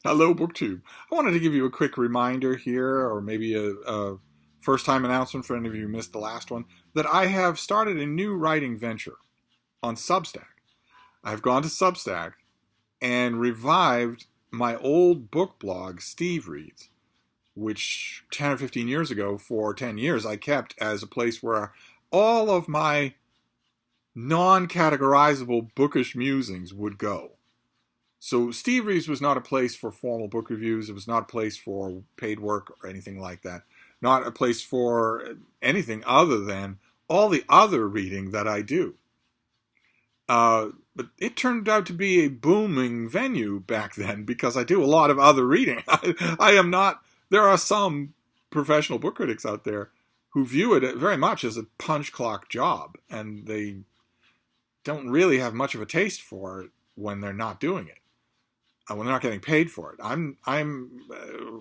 Hello, BookTube. I wanted to give you a quick reminder here, or maybe a first-time announcement for any of you who missed the last one, that I have started a new writing venture on Substack. I've gone to Substack and revived my old book blog, Stevereads, which 10 or 15 years ago, for 10 years, I kept as a place where all of my non-categorizable bookish musings would go. So Stevereads was not a place for formal book reviews. It was not a place for paid work or anything like that. Not a place for anything other than all the other reading that I do. But it turned out to be a booming venue back then because I do a lot of other reading. I am not, there are some professional book critics out there who view it very much as a punch clock job, and they don't really have much of a taste for it when they're not doing it. When they're not getting paid for it. I'm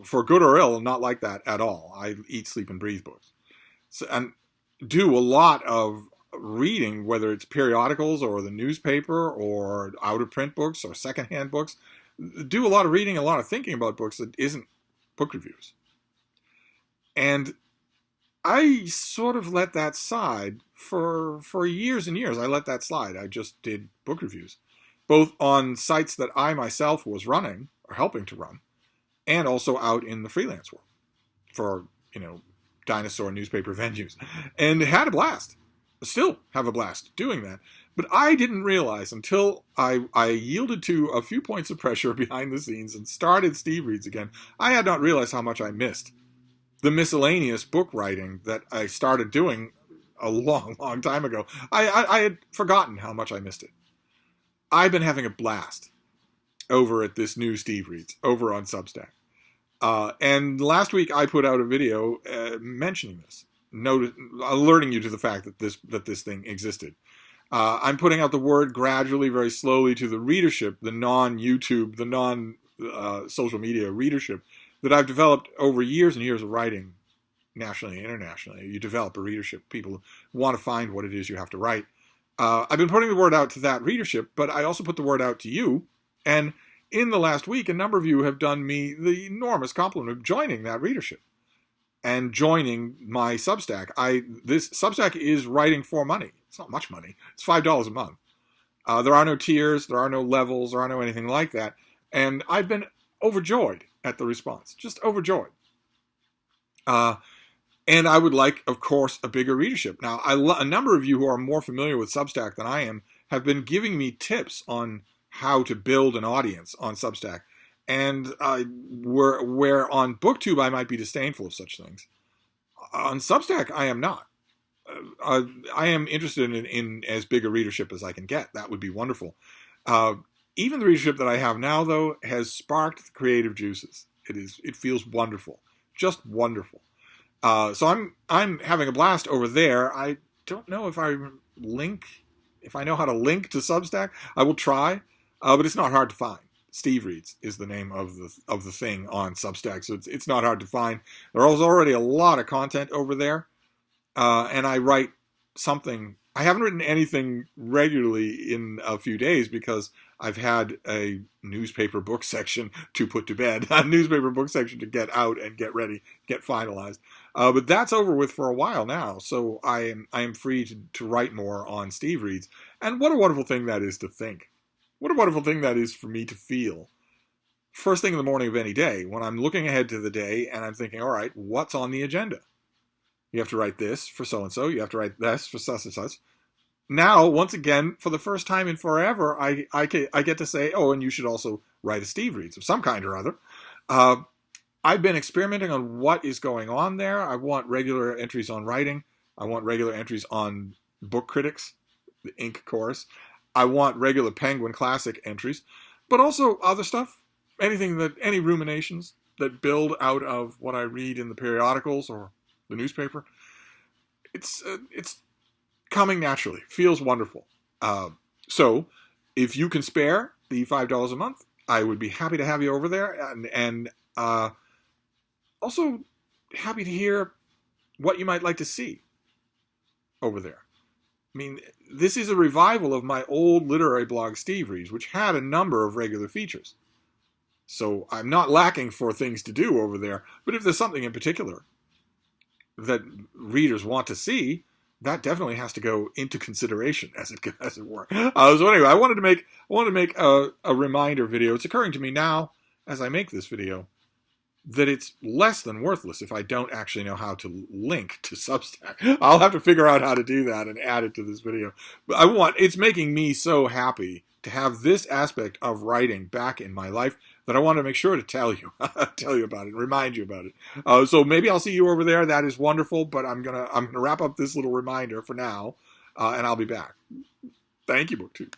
for good or ill, not like that at all. I eat, sleep, and breathe books. So, and do a lot of reading, whether it's periodicals or the newspaper or out-of-print books or secondhand books. Do a lot of reading, a lot of thinking about books that isn't book reviews. And I sort of let that slide for years and years. I let that slide. I just did book reviews, both on sites that I myself was running or helping to run, and also out in the freelance world for, dinosaur newspaper venues, and had a blast. Still have a blast doing that. But I didn't realize until I yielded to a few points of pressure behind the scenes and started Stevereads again. I had not realized how much I missed the miscellaneous book writing that I started doing a long, long time ago. I had forgotten how much I missed it. I've been having a blast over at this new Stevereads over on Substack. And last week I put out a video mentioning this, alerting you to the fact that this thing existed. I'm putting out the word gradually, very slowly to the readership, the non-YouTube, the non-social media readership that I've developed over years and years of writing nationally and internationally. You develop a readership. People want to find what it is you have to write. I've been putting the word out to that readership, but I also put the word out to you. And in the last week, a number of you have done me the enormous compliment of joining that readership and joining my Substack. This Substack is writing for money. It's not much money. It's $5 a month. There are no tiers. There are no levels. There are no anything like that. And I've been overjoyed at the response. Just overjoyed. And I would like, of course, a bigger readership. Now, a number of you who are more familiar with Substack than I am have been giving me tips on how to build an audience on Substack. And where on BookTube I might be disdainful of such things, on Substack I am not. I am interested in as big a readership as I can get. That would be wonderful. Even the readership that I have now, though, has sparked the creative juices. It feels wonderful, just wonderful. So I'm having a blast over there. I don't know if I know how to link to Substack. I will try, but it's not hard to find. Stevereads is the name of the thing on Substack, so it's not hard to find. There's already a lot of content over there, and I write something. I haven't written anything regularly in a few days because I've had a newspaper book section to put to bed, a newspaper book section to get out and get ready, get finalized. But that's over with for a while now, so I am free to write more on Stevereads. And what a wonderful thing that is to think. What a wonderful thing that is for me to feel. First thing in the morning of any day, when I'm looking ahead to the day and I'm thinking, all right, what's on the agenda? You have to write this for so-and-so. You have to write this for such and such. Now, once again, for the first time in forever, I get to say, oh, and you should also write a Stevereads of some kind or other. I've been experimenting on what is going on there. I want regular entries on writing. I want regular entries on book critics, the Inc. course. I want regular Penguin Classic entries, but also other stuff. Any ruminations that build out of what I read in the periodicals or the newspaper. It's coming naturally. Feels wonderful. So if you can spare the $5 a month, I would be happy to have you over there, and also happy to hear what you might like to see over there. I mean, this is a revival of my old literary blog, Stevereads, which had a number of regular features. So I'm not lacking for things to do over there. But if there's something in particular that readers want to see, that definitely has to go into consideration, as it were. So anyway, I wanted to make a reminder video. It's occurring to me now as I make this video that it's less than worthless if I don't actually know how to link to Substack. I'll have to figure out how to do that and add it to this video. But it's making me so happy to have this aspect of writing back in my life that I want to make sure to tell you about it, remind you about it. So maybe I'll see you over there. That is wonderful, but I'm gonna wrap up this little reminder for now, and I'll be back. Thank you, BookTube.